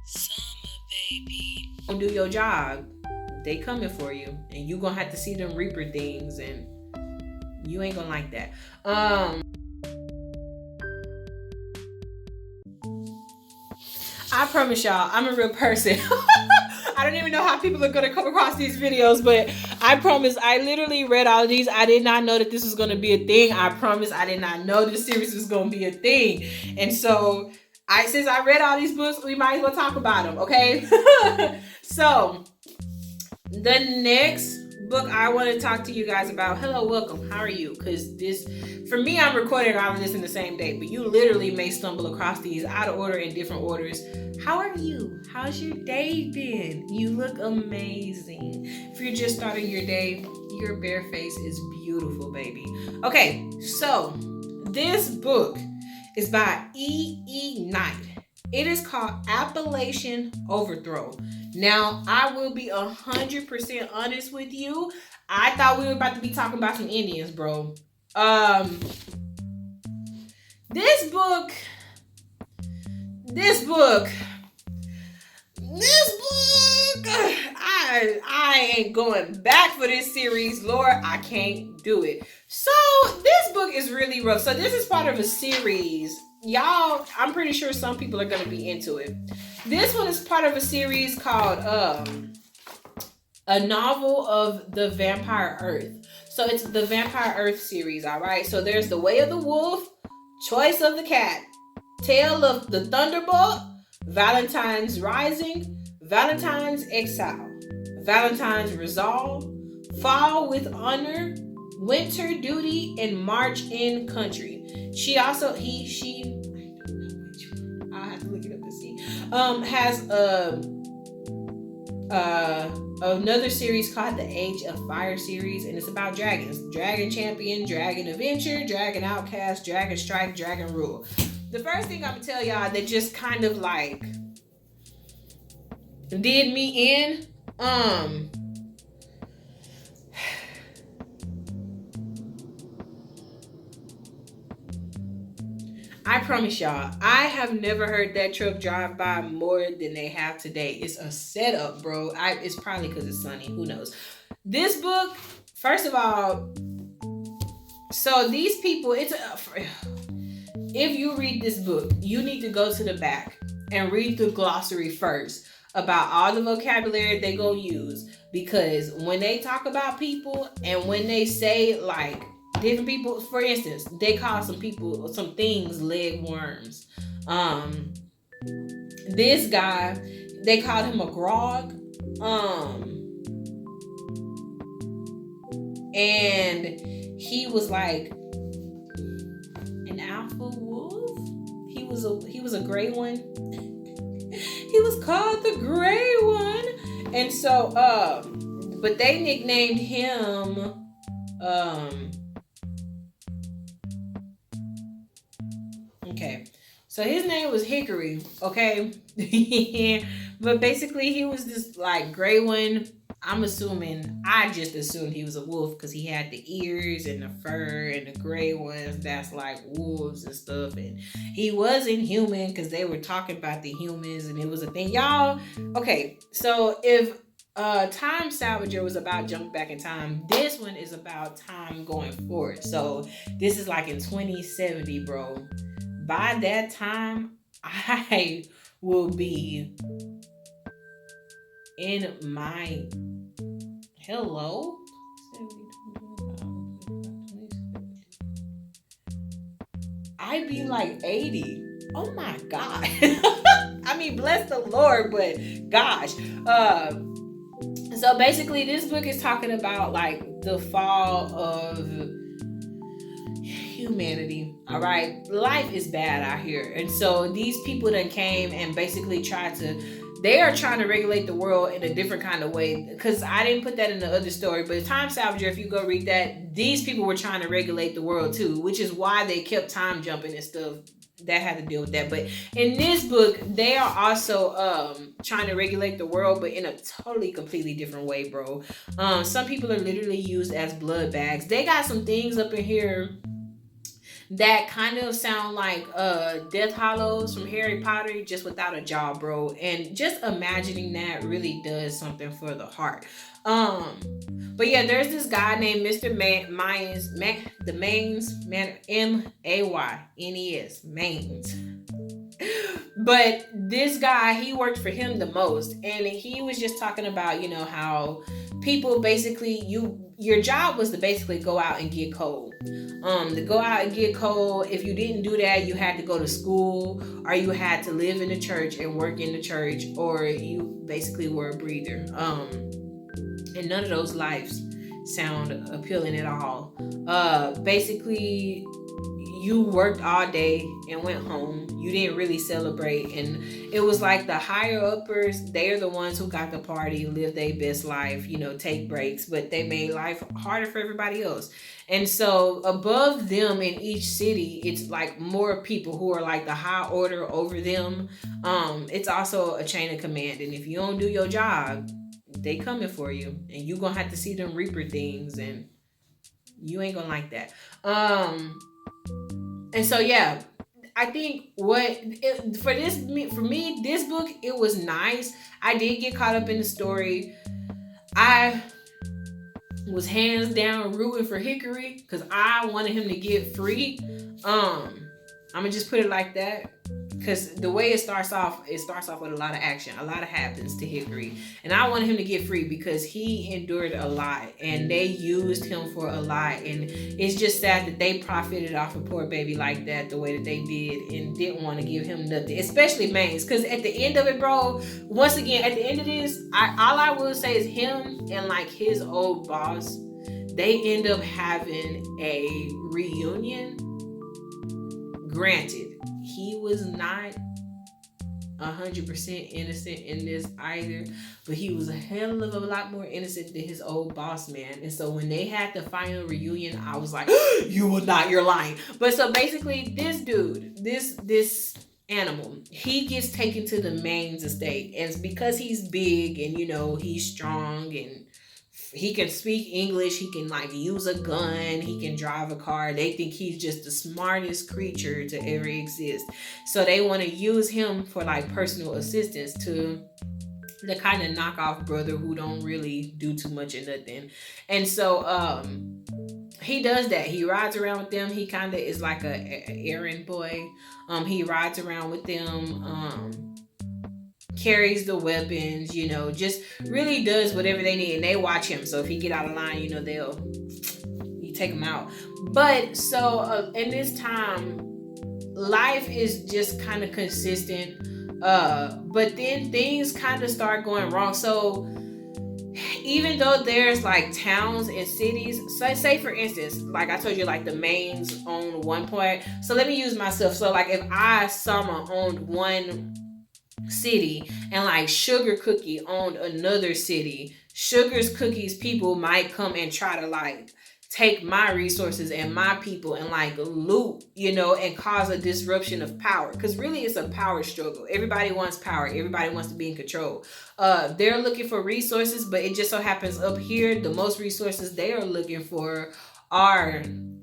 Summer, baby. Do your job. They coming for you, and you gonna have to see them Reaper things, and you ain't gonna like that. I promise y'all, I'm a real person. I don't even know how people are gonna come across these videos, but I promise I literally read all of these. I did not know that this was gonna be a thing. I promise I did not know this series was gonna be a thing. And so since I read all these books, we might as well talk about them, okay? So the next book I want to talk to you guys about, hello, welcome, how are you? Because this, for me, I'm recording all of this in the same day, but you literally may stumble across these out of order in different orders. How are you? How's your day been? You look amazing. If you're just starting your day, your bare face is beautiful, baby. Okay, so this book is by E.E. Knight. It is called Appalachian Overthrow. Now, I will be 100% honest with you. I thought we were about to be talking about some Indians, bro. This book, I ain't going back for this series. Lord, I can't do it. So this book is really rough. So this is part of a series. Y'all, I'm pretty sure some people are going to be into it. This one is part of a series called A Novel of the Vampire Earth. So it's the Vampire Earth series, all right? So there's The Way of the Wolf, Choice of the Cat, Tale of the Thunderbolt, Valentine's Rising, Valentine's Exile, Valentine's Resolve, Fall with Honor, Winter Duty, and March in Country. She also, she, I'll have to look it up to see, has another series called the Age of Fire series, and it's about dragons. Dragon Champion, Dragon Adventure, Dragon Outcast, Dragon Strike, Dragon Rule. The first thing I'm gonna tell y'all that just kind of like did me in, I promise y'all, I have never heard that truck drive by more than they have today. It's a setup, bro. It's probably because it's sunny. Who knows? This book, first of all, so these people, if you read this book, you need to go to the back and read the glossary first about all the vocabulary they gonna use. Because when they talk about people and when they say like, different people, for instance, they call some things leg worms. This guy, they called him a grog. And he was like an alpha wolf. He was a gray one. He was called the Gray One. And so, but they nicknamed him, okay, so his name was Hickory, okay? But basically he was this like gray one. I just assumed he was a wolf because he had the ears and the fur, and the gray ones that's like wolves and stuff. And he wasn't human because they were talking about the humans and it was a thing. Y'all, okay, so if Time Salvager was about jump back in time, this one is about time going forward. So this is like in 2070, bro. By that time, I will be in my hello. I'd be like 80. Oh my God. I mean, bless the Lord, but gosh. So basically this book is talking about like the fall of humanity. All right, life is bad out here, and so these people that came and basically they are trying to regulate the world in a different kind of way. Because I didn't put that in the other story, but Time Salvager, if you go read that, these people were trying to regulate the world too, which is why they kept time jumping and stuff. That had to deal with that. But in this book, they are also trying to regulate the world, but in a totally completely different way, bro. Some people are literally used as blood bags. They got some things up in here that kind of sound like Death Hollows from Harry Potter, just without a jaw, bro. And just imagining that really does something for the heart. But yeah, there's this guy named Mr. Maynes, the Maines man, Maynes, Maines. But this guy, he worked for him the most, and he was just talking about, you know, how people basically, your job was to basically go out and get coal. To go out and get coal. If you didn't do that, you had to go to school, or you had to live in the church and work in the church, or you basically were a breather. And none of those lives sound appealing at all. Basically, you worked all day and went home. You didn't really celebrate, and it was like the higher uppers, they're the ones who got the party, live their best life, you know, take breaks, but they made life harder for everybody else. And so above them in each city, it's like more people who are like the high order over them. It's also a chain of command, and if you don't do your job, they coming for you, and you gonna have to see them reaper things, and you ain't gonna like that. And so yeah, I think for me, this book, it was nice. I did get caught up in the story. I was hands down rooting for Hickory because I wanted him to get free. I'm gonna just put it like that. Because the way it starts off with a lot of action. A lot of happens to Hickory. And I wanted him to get free because he endured a lot. And they used him for a lot. And it's just sad that they profited off a poor baby like that the way that they did. And didn't want to give him nothing. Especially Maines. Because at the end of it, bro, once again, at the end of this, all I will say is him and like his old boss, they end up having a reunion. Granted, he was not 100% innocent in this either, but he was a hell of a lot more innocent than his old boss man. And so when they had the final reunion, I was like, you will not, you're lying. But so basically, this dude, this animal, he gets taken to the Maines estate, and it's because he's big and, you know, he's strong and he can speak English, he can like use a gun, he can drive a car. They think he's just the smartest creature to ever exist. So they want to use him for like personal assistance to the kind of knockoff brother who don't really do too much of nothing. And so he does that. He rides around with them. He kind of is like a errand boy. He rides around with them. Carries the weapons, you know, just really does whatever they need, and they watch him. So if he get out of line, you know, you take him out. But so in this time, life is just kind of consistent, but then things kind of start going wrong. So even though there's like towns and cities, so say for instance, like I told you, like the Maines own one point. So let me use myself. So like if I Summer owned one city and like Sugar Cookie owned another city, Sugar's Cookies people might come and try to like take my resources and my people and like loot, you know, and cause a disruption of power. Because really it's a power struggle. Everybody wants power. Everybody wants to be in control. They're looking for resources, but it just so happens up here, the most resources they are looking for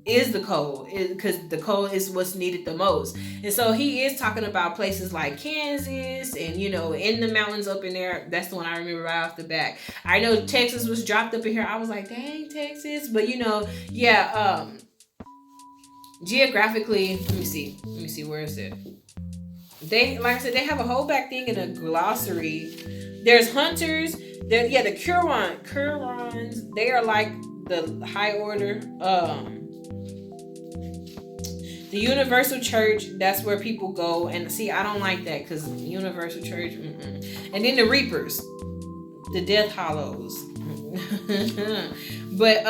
is the coal, because the coal is what's needed the most. And so he is talking about places like Kansas and, you know, in the mountains up in there. That's the one I remember right off the bat. I know Texas was dropped up in here. I was like, dang, Texas. But, you know, yeah, geographically, let me see, where is it? They, like I said, they have a whole back thing in a glossary. There's hunters. The Hurons, they are like the high order. The Universal Church, that's where people go. And see, I don't like that because Universal Church. And then the Reapers, the Death Hollows. But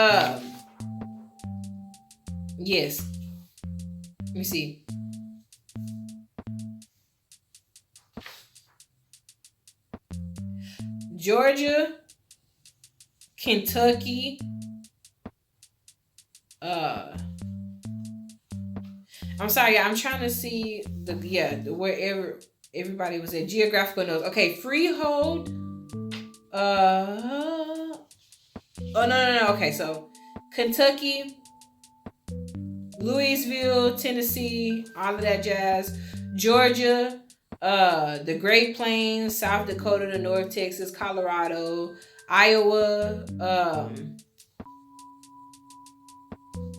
yes. Let me see. Georgia, Kentucky, I'm sorry, I'm trying to see wherever everybody was at. Geographical notes. Okay, Freehold. Oh no. Okay, so Kentucky, Louisville, Tennessee, all of that jazz. Georgia, the Great Plains, South Dakota, the North Texas, Colorado, Iowa,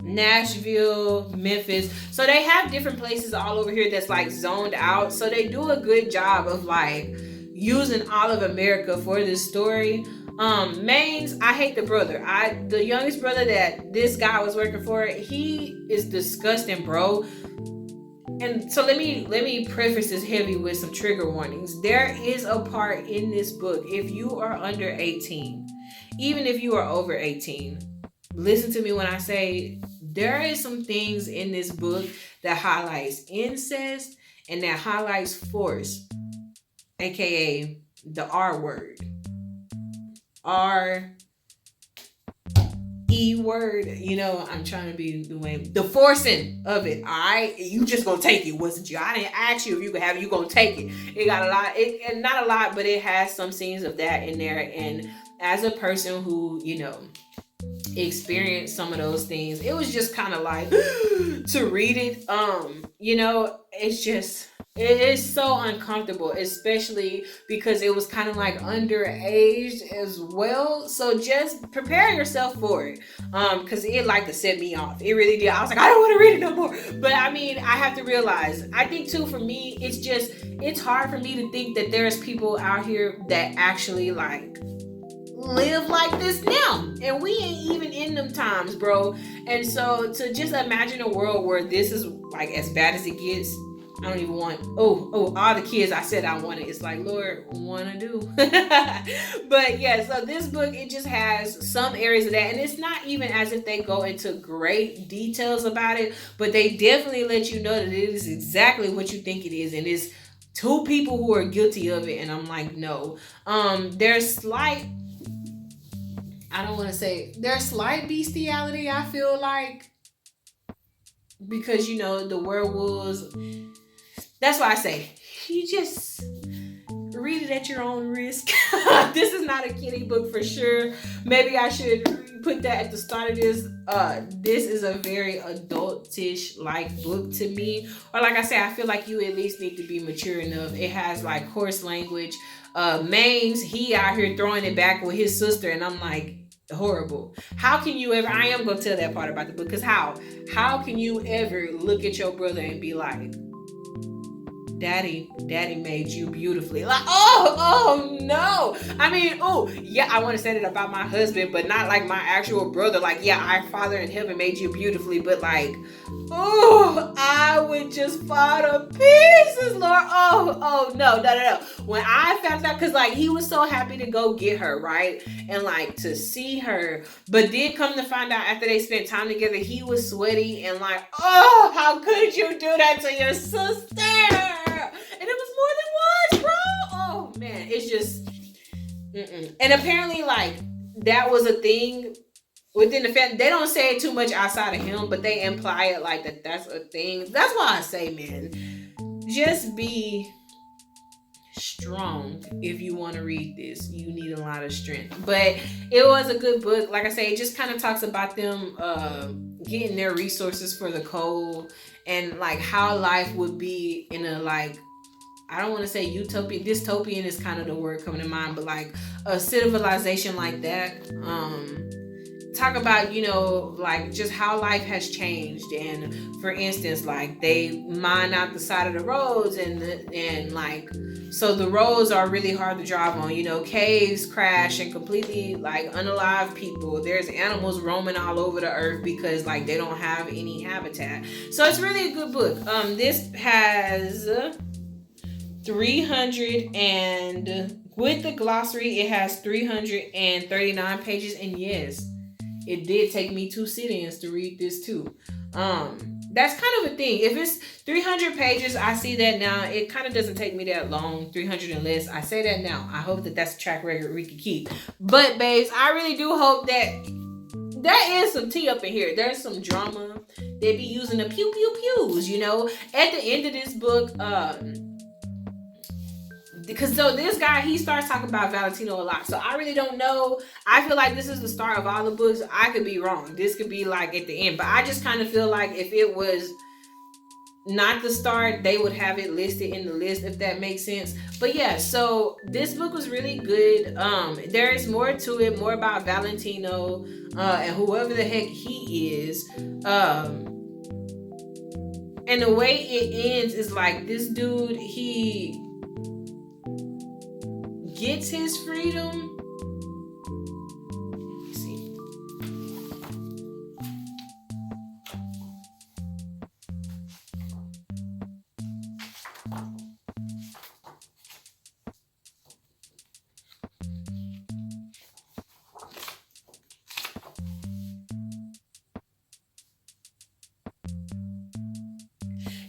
Nashville, Memphis. So they have different places all over here that's like zoned out. So they do a good job of like using all of America for this story. Maine's, I hate the brother. The youngest brother that this guy was working for, he is disgusting, bro. And so let me preface this heavy with some trigger warnings. There is a part in this book, if you are under 18, even if you are over 18, listen to me when I say there is some things in this book that highlights incest and that highlights force, aka the R word. word, you know, I'm trying to be the forcing of it. You just gonna take it, wasn't you? I didn't ask you if you could have it, you gonna take it. It got a lot, and not a lot, but it has some scenes of that in there. And as a person who, you know, experienced some of those things, it was just kind of like to read it, you know, it is so uncomfortable, especially because it was kind of like underage as well. So just prepare yourself for it, because it like to set me off. It really did. I was like, I don't want to read it no more. But I mean, I have to realize, I think too, for me, it's hard for me to think that there's people out here that actually like live like this now, and we ain't even in them times, bro. And so to just imagine a world where this is like as bad as it gets, I don't even want all the kids I said I wanted. It's like, Lord, wanna do. But yeah, so this book, it just has some areas of that, and it's not even as if they go into great details about it, but they definitely let you know that it is exactly what you think it is, and it's two people who are guilty of it. And I'm like, no. There's slight bestiality, I feel like, because, you know, the werewolves. That's why I say, you just read it at your own risk. This is not a kiddie book for sure. Maybe I should put that at the start of this. This is a very adultish like book to me. Or like I say, I feel like you at least need to be mature enough. It has like coarse language. Maines, he out here throwing it back with his sister, and I'm like, horrible. How can you ever, I am gonna tell that part about the book, because how can you ever look at your brother and be like, daddy made you beautifully? Like, oh no. I mean, yeah, I want to say that about my husband, but not like my actual brother. Like, yeah, our Father in heaven made you beautifully, but like, I would just fall to pieces, Lord. No. When I found out, because like he was so happy to go get her, right? And like to see her, but then come to find out after they spent time together, he was sweaty and like, how could you do that to your sister? And it was more than once, bro. Oh man, it's just And apparently, like, that was a thing within the family. They don't say it too much outside of him, but they imply it like that's a thing. That's why I say, man, just be strong. If you want to read this, you need a lot of strength. But it was a good book. Like I say, it just kind of talks about them getting their resources for the cold, and like how life would be in a, like, I don't want to say utopian. Dystopian is kind of the word coming to mind, but like a civilization like that. Talk about, you know, like just how life has changed. And for instance, like they mine out the side of the roads, and like, so the roads are really hard to drive on. You know, caves crash and completely like unalive people. There's animals roaming all over the earth because like they don't have any habitat. So it's really a good book. This has 300, and with the glossary it has 339 pages. And yes, it did take me 2 sit-ins to read this too. That's kind of a thing. If it's 300 pages, I see that now. It kind of doesn't take me that long. 300 and less, I say that now. I hope that that's a track record we can keep. But babes, I really do hope that there is some tea up in here. There's some drama. They be using the pew pew pews, you know. At the end of this book, because so this guy, he starts talking about Valentino a lot. So I really don't know. I feel like this is the start of all the books. I could be wrong. This could be like at the end. But I just kind of feel like if it was not the start, they would have it listed in the list, if that makes sense. But yeah, so this book was really good. There is more to it, more about Valentino and whoever the heck he is. And the way it ends is like this dude, he gets his freedom. Let me see.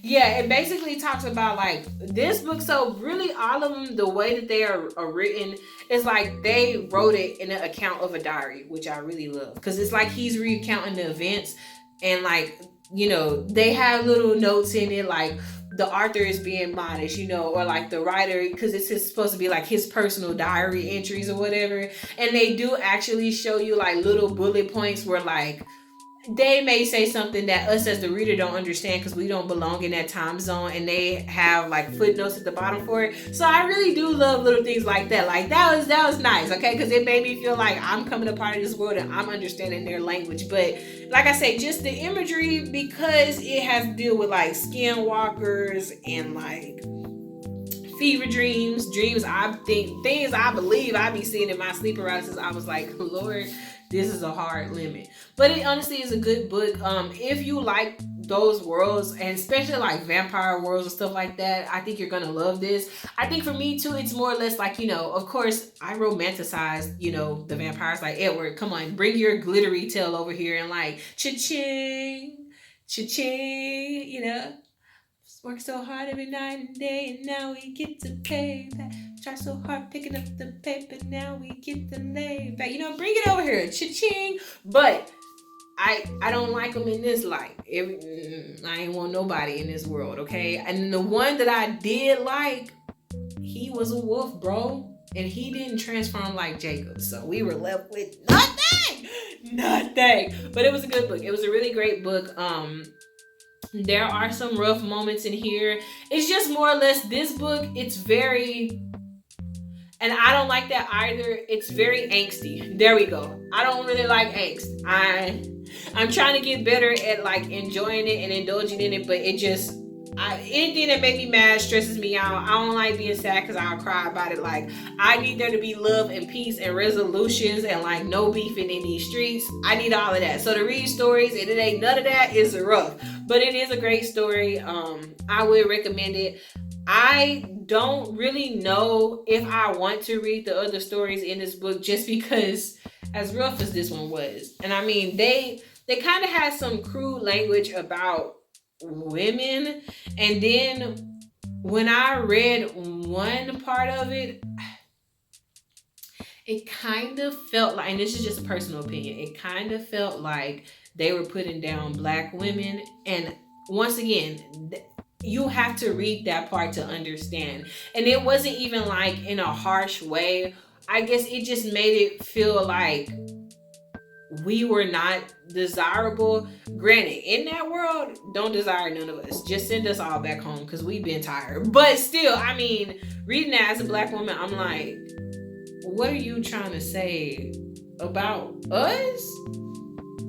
Yeah, it basically talks about like this book. So really all of them, the way that they are written is like they wrote it in an account of a diary, which I really love. Because it's like he's recounting the events and like, you know, they have little notes in it like the author is being modest, you know, or like the writer, because it's supposed to be like his personal diary entries or whatever. And they do actually show you like little bullet points where like they may say something that us as the reader don't understand because we don't belong in that time zone, and they have like footnotes at the bottom for it. So I really do love little things like that. Like that was nice, okay? Because it made me feel like I'm coming a part of this world and I'm understanding their language. But like I say, just the imagery, because it has to deal with like skinwalkers and like fever dreams I think things I believe I be seeing in my sleep paralysis. I was like, Lord, this is a hard limit. But it honestly is a good book. If you like those worlds, and especially like vampire worlds and stuff like that, I think you're gonna love this. I think for me too, it's more or less like, you know, of course I romanticize, you know, the vampires. Like, Edward, come on, bring your glittery tail over here and like cha-ching, cha-ching, you know. Work so hard every night and day, and now we get to pay back. Try so hard picking up the paper, now we get to lay back. You know, bring it over here, cha-ching. But I don't like them in this light. I ain't want nobody in this world, okay? And the one that I did like, he was a wolf, bro. And he didn't transform like Jacob. So we were left with nothing. But it was a good book. It was a really great book. There are some rough moments in here. It's just more or less this book, it's very, and I don't like that either, it's very angsty. There we go. I don't really like angst. I'm trying to get better at like enjoying it and indulging in it, but it just, anything that makes me mad stresses me out. I don't like being sad because I'll cry about it. Like, I need there to be love and peace and resolutions and like no beefing in these streets. I need all of that. So to read stories and it ain't none of that is rough, but it is a great story. I would recommend it. I don't really know if I want to read the other stories in this book just because as rough as this one was, and I mean they kind of had some crude language about women, and then when I read one part of it, it kind of felt like, and this is just a personal opinion, it kind of felt like they were putting down black women. And once again, you have to read that part to understand. And it wasn't even like in a harsh way. I guess it just made it feel like we were not desirable. Granted, in that world, don't desire none of us. Just send us all back home because we've been tired. But still, I mean, reading that as a black woman, I'm like, what are you trying to say about us?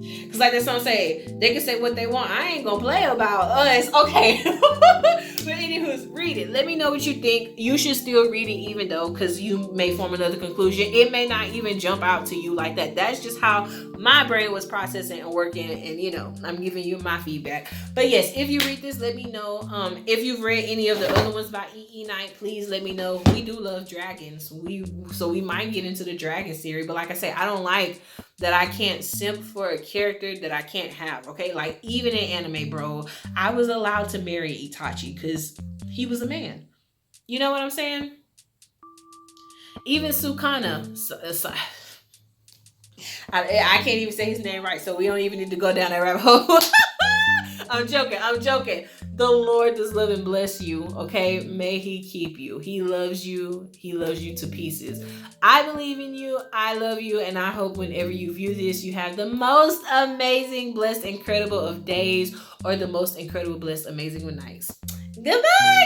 Because like that song say, they can say what they want. I ain't gonna play about us. Okay. But anywho's, read it. Let me know what you think. You should still read it even though, because you may form another conclusion. It may not even jump out to you like that. That's just how my brain was processing and working. And you know, I'm giving you my feedback. But yes, if you read this, let me know. If you've read any of the other ones by E.E. Knight, please let me know. We do love dragons. So we might get into the dragon series. But like I say, I don't like that I can't simp for a character that I can't have, okay? Like, even in anime, bro, I was allowed to marry Itachi because he was a man. You know what I'm saying? Even Sukuna. I can't even say his name right, so we don't even need to go down that rabbit hole. I'm joking. The Lord does love and bless you, okay? May He keep you. He loves you. He loves you to pieces. I believe in you. I love you. And I hope whenever you view this, you have the most amazing, blessed, incredible of days or the most incredible, blessed, amazing of nights. Goodbye.